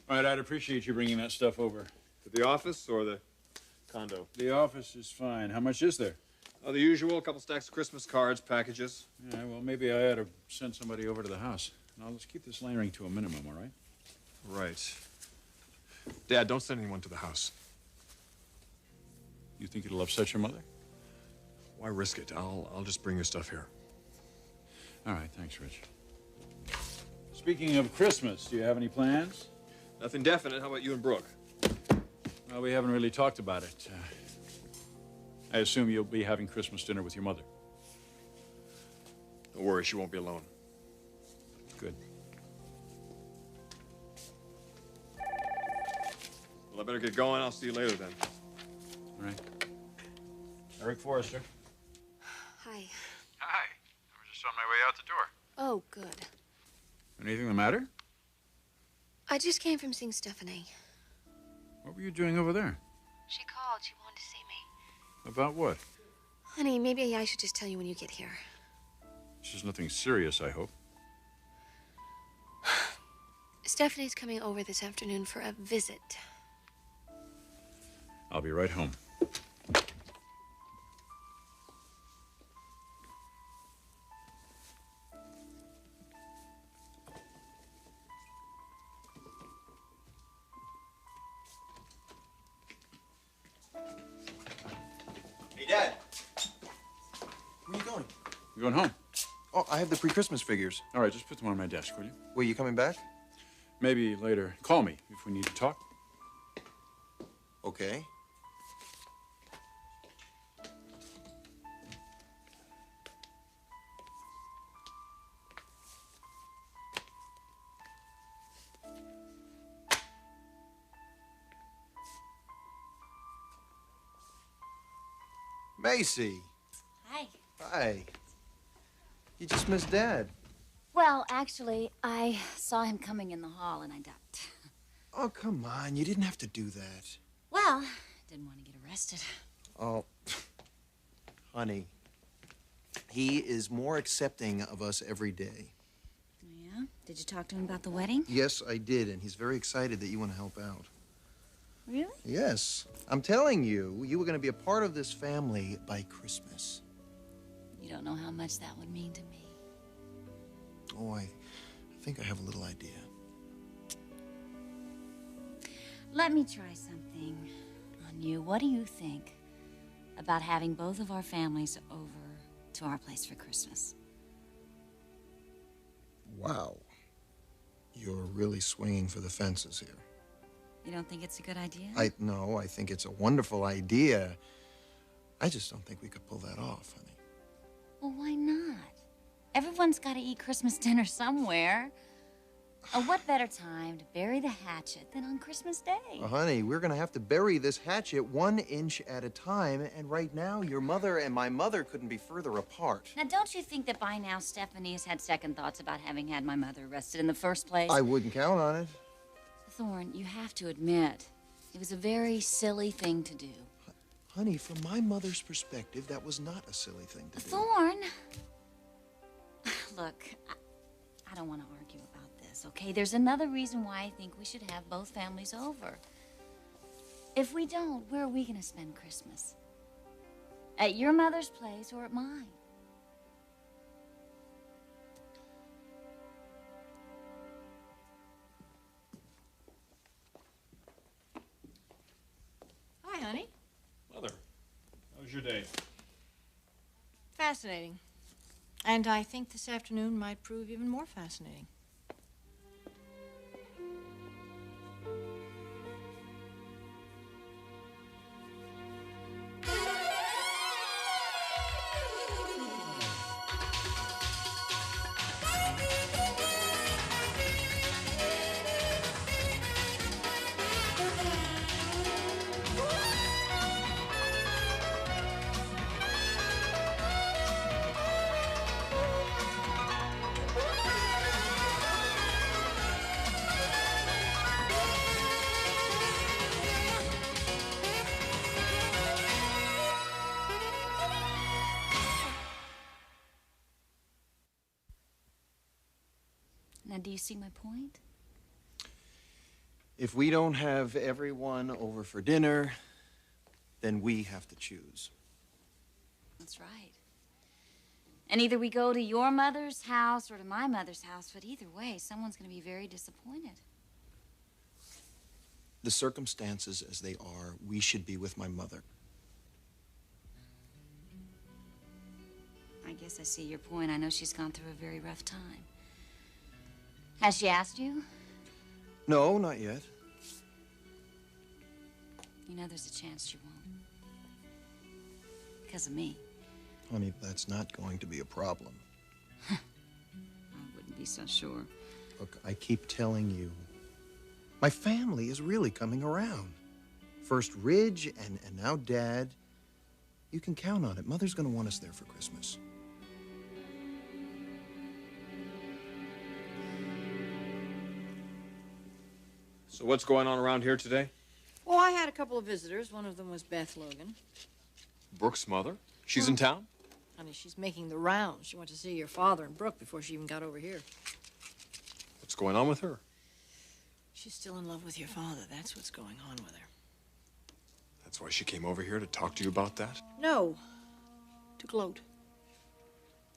All right, I'd appreciate you bringing that stuff over. To the office or the condo? The office is fine. How much is there? Oh, the usual, a couple stacks of Christmas cards, packages. Yeah, well, maybe I ought to send somebody over to the house. Now, let's keep this layering to a minimum, all right? Right. Dad, don't send anyone to the house. You think it'll upset your mother? Why risk it? I'll just bring your stuff here. All right, thanks, Rich. Speaking of Christmas, do you have any plans? Nothing definite. How about you and Brooke? Well, we haven't really talked about it. I assume you'll be having Christmas dinner with your mother. Don't worry, she won't be alone. Good. Well, I better get going. I'll see you later then. All right. Eric Forrester. Hi. Hi. I was just on my way out the door. Oh, good. Anything the matter? I just came from seeing Stephanie. What were you doing over there? She called. She wanted to see me. About what? Honey, maybe I should just tell you when you get here. This is nothing serious, I hope. Stephanie's coming over this afternoon for a visit. I'll be right home. Hey, Dad. Where are you going? You going home? Oh, I have the pre-Christmas figures. All right, just put them on my desk, will you? Were you coming back? Maybe later. Call me if we need to talk. Okay. Macy. Hi. Hi. You just missed Dad. Well, actually, I saw him coming in the hall and I ducked. Oh, come on. You didn't have to do that. Well, didn't want to get arrested. Oh, honey. He is more accepting of us every day. Yeah? Did you talk to him about the wedding? Yes, I did, and he's very excited that you want to help out. Really? Yes. I'm telling you, you were going to be a part of this family by Christmas. You don't know how much that would mean to me. Oh, I think I have a little idea. Let me try something on you. What do you think about having both of our families over to our place for Christmas? Wow. You're really swinging for the fences here. You don't think it's a good idea? No, I think it's a wonderful idea. I just don't think we could pull that off, honey. Well, why not? Everyone's got to eat Christmas dinner somewhere. What better time to bury the hatchet than on Christmas Day? Honey, we're going to have to bury this hatchet 1 inch at a time, and right now, your mother and my mother couldn't be further apart. Now, don't you think that by now Stephanie has had second thoughts about having had my mother arrested in the first place? I wouldn't count on it. Thorne, you have to admit, it was a very silly thing to do. Honey, from my mother's perspective, that was not a silly thing to do. Thorne! Look, I don't want to argue about this, okay? There's another reason why I think we should have both families over. If we don't, where are we going to spend Christmas? At your mother's place or at mine? Hi, honey. Mother, how was your day? Fascinating. And I think this afternoon might prove even more fascinating. Now, do you see my point? If we don't have everyone over for dinner, then we have to choose. That's right. And either we go to your mother's house or to my mother's house, but either way, someone's going to be very disappointed. The circumstances as they are, we should be with my mother. I guess I see your point. I know she's gone through a very rough time. Has she asked you? No, not yet. You know there's a chance she won't. Because of me. Honey, that's not going to be a problem. I wouldn't be so sure. Look, I keep telling you, my family is really coming around. First Ridge and now Dad. You can count on it. Mother's gonna want us there for Christmas. So what's going on around here today? Oh, I had a couple of visitors. One of them was Beth Logan. Brooke's mother? She's in town? Honey, she's making the rounds. She went to see your father and Brooke before she even got over here. What's going on with her? She's still in love with your father. That's what's going on with her. That's why she came over here to talk to you about that? No, to gloat.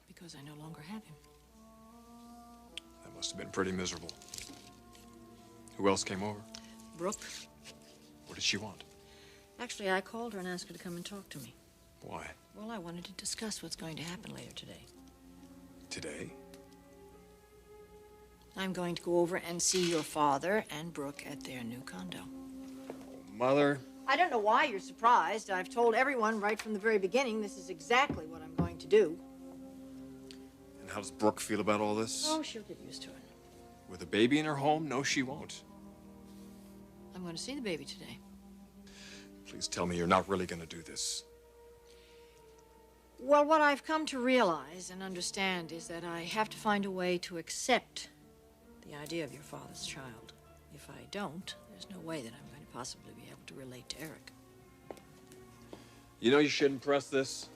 Because I no longer have him. That must have been pretty miserable. Who else came over? Brooke. What did she want? Actually, I called her and asked her to come and talk to me. Why? Well, I wanted to discuss what's going to happen later today. Today? I'm going to go over and see your father and Brooke at their new condo. Mother? I don't know why you're surprised. I've told everyone right from the very beginning this is exactly what I'm going to do. And how does Brooke feel about all this? Oh, she'll get used to it. With a baby in her home? No, she won't. I'm going to see the baby today. Please tell me you're not really going to do this. Well, what I've come to realize and understand is that I have to find a way to accept the idea of your father's child. If I don't, there's no way that I'm going to possibly be able to relate to Eric. You know you shouldn't press this.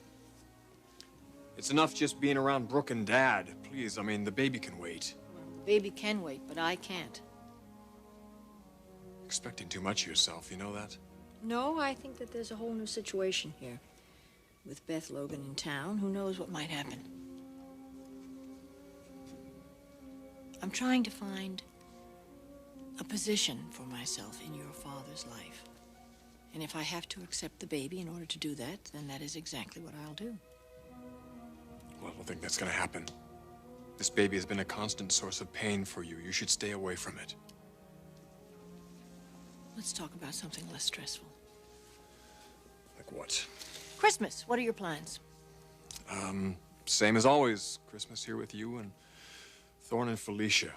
It's enough just being around Brooke and Dad. Please, I mean, the baby can wait. Well, the baby can wait, but I can't. Expecting too much of yourself, you know that? No, I think that there's a whole new situation here. With Beth Logan in town, who knows what might happen. I'm trying to find a position for myself in your father's life. And if I have to accept the baby in order to do that, then that is exactly what I'll do. Well, I don't think that's going to happen. This baby has been a constant source of pain for you. You should stay away from it. Let's talk about something less stressful. Like what? Christmas, what are your plans? Same as always. Christmas here with you and Thorne and Felicia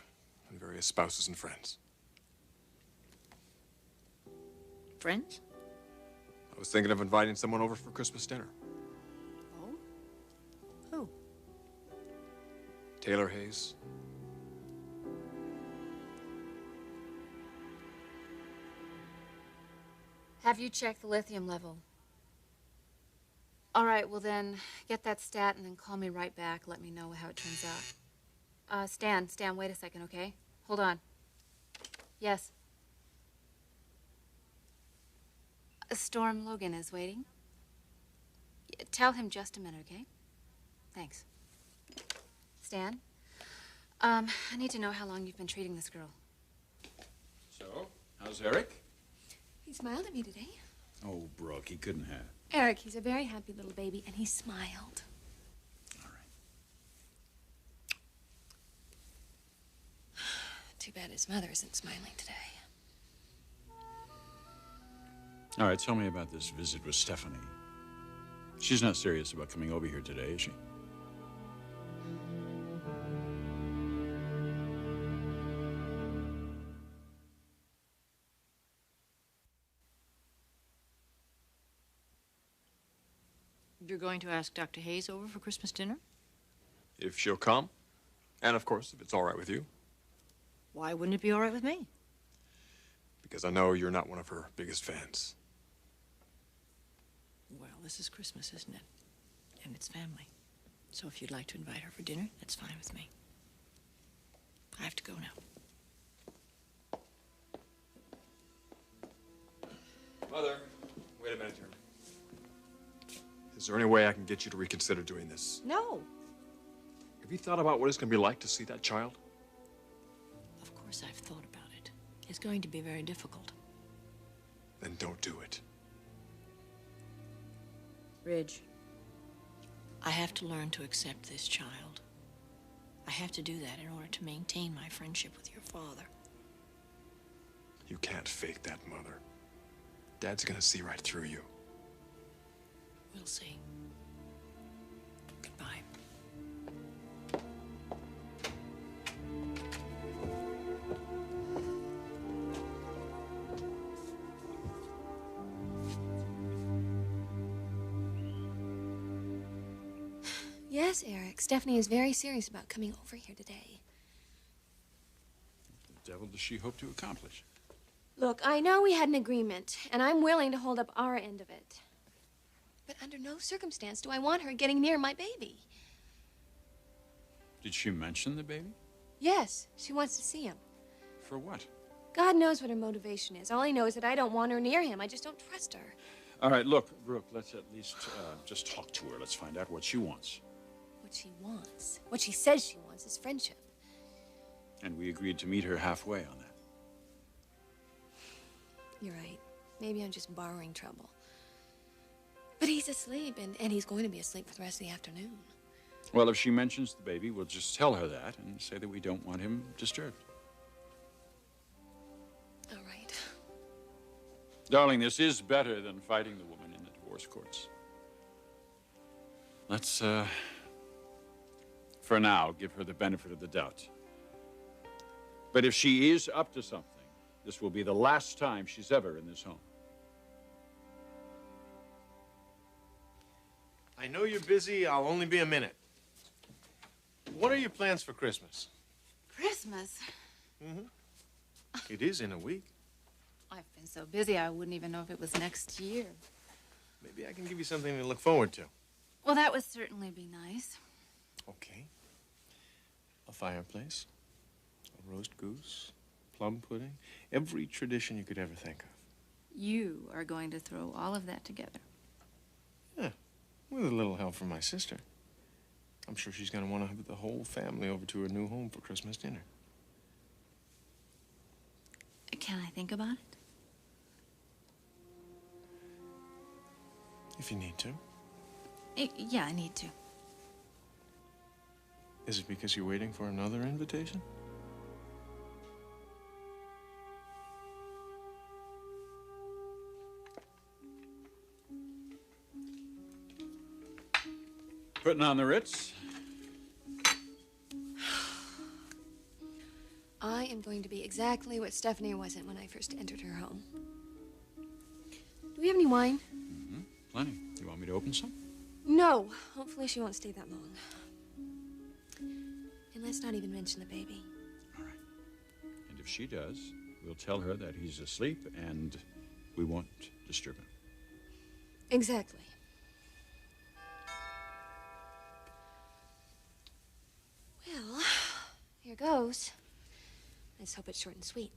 and various spouses and friends. Friends? I was thinking of inviting someone over for Christmas dinner. Oh? Who? Taylor Hayes. Have you checked the lithium level? All right, well then, get that stat and then call me right back. Let me know how it turns out. Stan, wait a second, okay? Hold on. Yes. Storm Logan is waiting. Tell him just a minute, okay? Thanks. Stan, I need to know how long you've been treating this girl. So, how's Eric? He smiled at me today. Oh, Brooke, he couldn't have. Eric, he's a very happy little baby, and he smiled. All right. Too bad his mother isn't smiling today. All right, tell me about this visit with Stephanie. She's not serious about coming over here today, is she? You're going to ask Dr. Hayes over for Christmas dinner? If she'll come. And of course, if it's all right with you. Why wouldn't it be all right with me? Because I know you're not one of her biggest fans. Well, this is Christmas, isn't it? And it's family. So if you'd like to invite her for dinner, that's fine with me. I have to go now. Mother, wait a minute here. Is there any way I can get you to reconsider doing this? No. Have you thought about what it's going to be like to see that child? Of course I've thought about it. It's going to be very difficult. Then don't do it. Ridge, I have to learn to accept this child. I have to do that in order to maintain my friendship with your father. You can't fake that, Mother. Dad's going to see right through you. We'll see. Goodbye. Yes, Eric. Stephanie is very serious about coming over here today. What the devil does she hope to accomplish? Look, I know we had an agreement, and I'm willing to hold up our end of it. But under no circumstance do I want her getting near my baby. Did she mention the baby? Yes, she wants to see him. For what? God knows what her motivation is. All I know is that I don't want her near him. I just don't trust her. All right, look, Brooke, let's at least just talk to her. Let's find out what she wants. What she wants, what she says she wants, is friendship. And we agreed to meet her halfway on that. You're right. Maybe I'm just borrowing trouble. But he's asleep, and he's going to be asleep for the rest of the afternoon. Well, if she mentions the baby, we'll just tell her that and say that we don't want him disturbed. All right. Darling, this is better than fighting the woman in the divorce courts. Let's, for now, give her the benefit of the doubt. But if she is up to something, this will be the last time she's ever in this home. I know you're busy. I'll only be a minute. What are your plans for Christmas? Christmas? It is in a week. I've been so busy I wouldn't even know if it was next year. Maybe I can give you something to look forward to. Well, that would certainly be nice. Okay. A fireplace, a roast goose, plum pudding, every tradition you could ever think of. You are going to throw all of that together. Yeah, with a little help from my sister. I'm sure she's going to want to have the whole family over to her new home for Christmas dinner. Can I think about it? If you need to. Yeah, I need to. Is it because you're waiting for another invitation? Putting on the Ritz. I am going to be exactly what Stephanie wasn't when I first entered her home. Do we have any wine? Mm-hmm. Plenty. You want me to open some? No. Hopefully she won't stay that long. And let's not even mention the baby. All right. And if she does, we'll tell her that he's asleep and we won't disturb him. Exactly. Well, here goes. Let's hope it's short and sweet.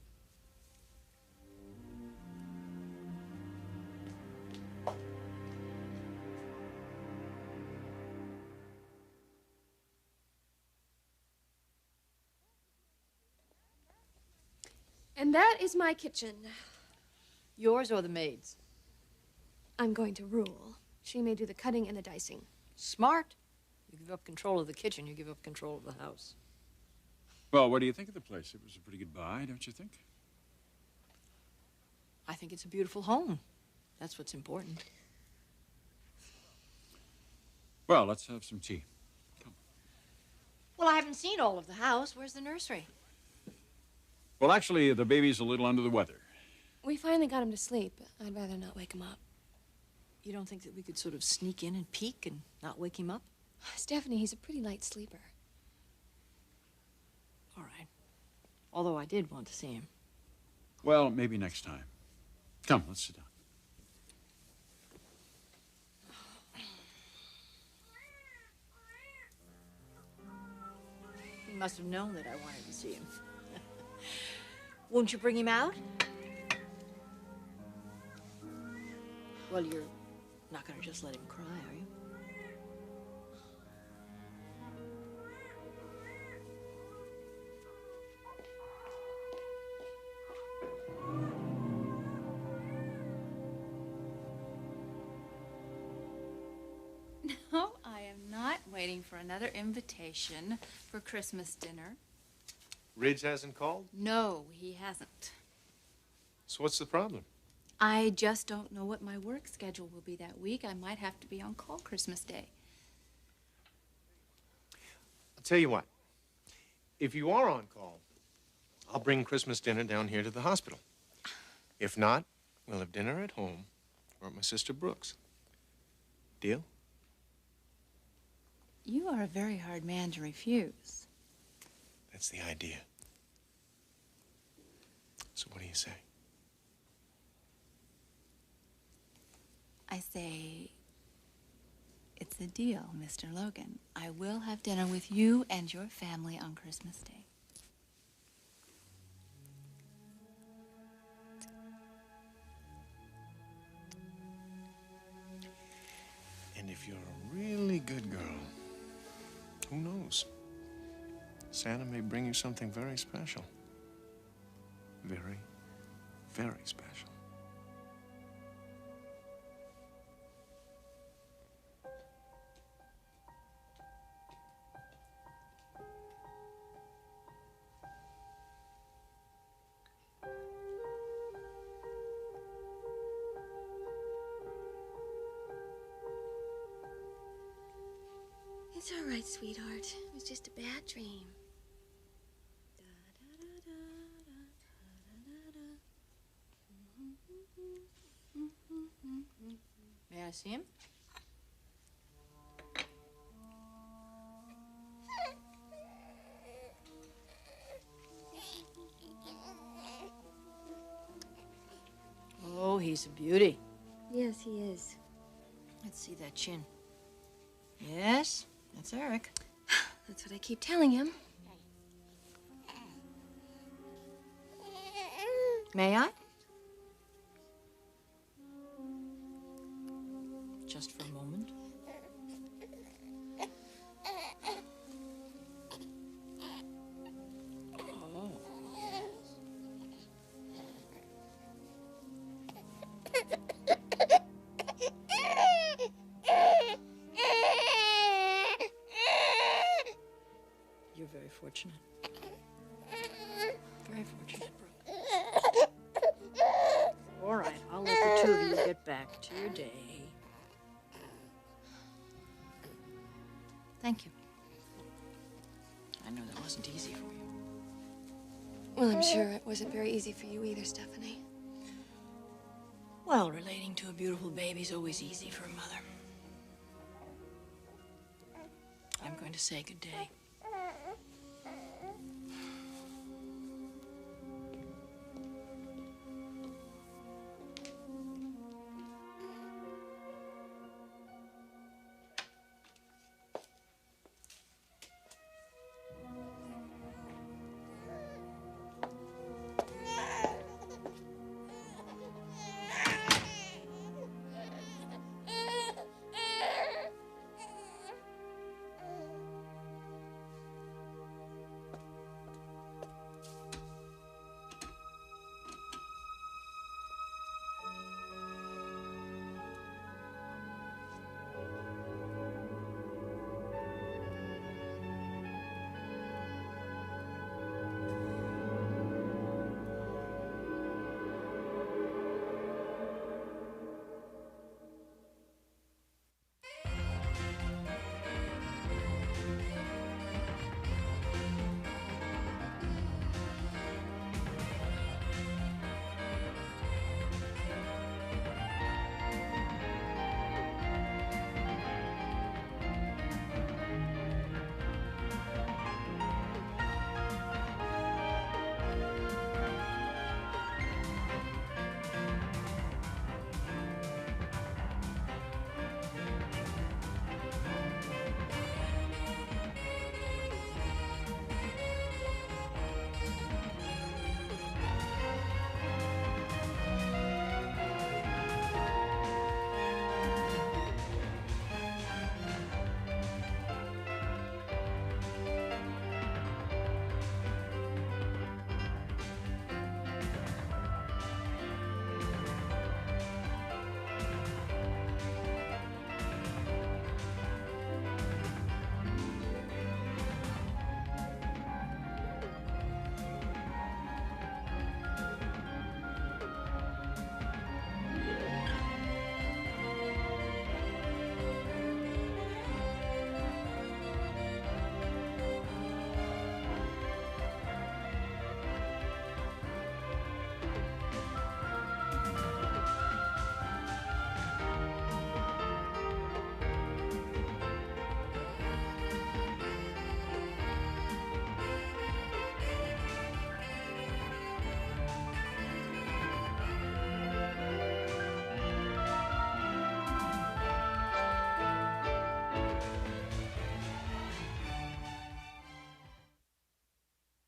And that is my kitchen. Yours or the maid's? I'm going to rule. She may do the cutting and the dicing. Smart. You give up control of the kitchen, you give up control of the house. Well, what do you think of the place? It was a pretty good buy, don't you think? I think it's a beautiful home. That's what's important. Well, let's have some tea. Come. Well, I haven't seen all of the house. Where's the nursery? Well, actually, the baby's a little under the weather. We finally got him to sleep. I'd rather not wake him up. You don't think that we could sort of sneak in and peek and not wake him up? Stephanie, he's a pretty light sleeper. All right. Although I did want to see him. Well, maybe next time. Come, let's sit down. He must have known that I wanted to see him. Won't you bring him out? Well, you're not going to just let him cry, are you? No, I am not waiting for another invitation for Christmas dinner. Ridge hasn't called? No, he hasn't. So what's the problem? I just don't know what my work schedule will be that week. I might have to be on call Christmas Day. I'll tell you what. If you are on call, I'll bring Christmas dinner down here to the hospital. If not, we'll have dinner at home or at my sister Brooke's. Deal? You are a very hard man to refuse. That's the idea. So what do you say? I say, it's a deal, Mr. Logan. I will have dinner with you and your family on Christmas Day. And if you're a really good girl, who knows? Santa may bring you something very special. Very, very special. It's all right, sweetheart. It was just a bad dream. May I see him? Oh, he's a beauty. Yes, he is. Let's see that chin. Yes, that's Eric. That's what I keep telling him. May I? Just for a moment. Oh. You're very fortunate. Very fortunate, Brooke. All right, I'll let the two of you get back to your day. Thank you. I know that wasn't easy for you. Well, I'm sure it wasn't very easy for you either, Stephanie. Well, relating to a beautiful baby's always easy for a mother. I'm going to say good day.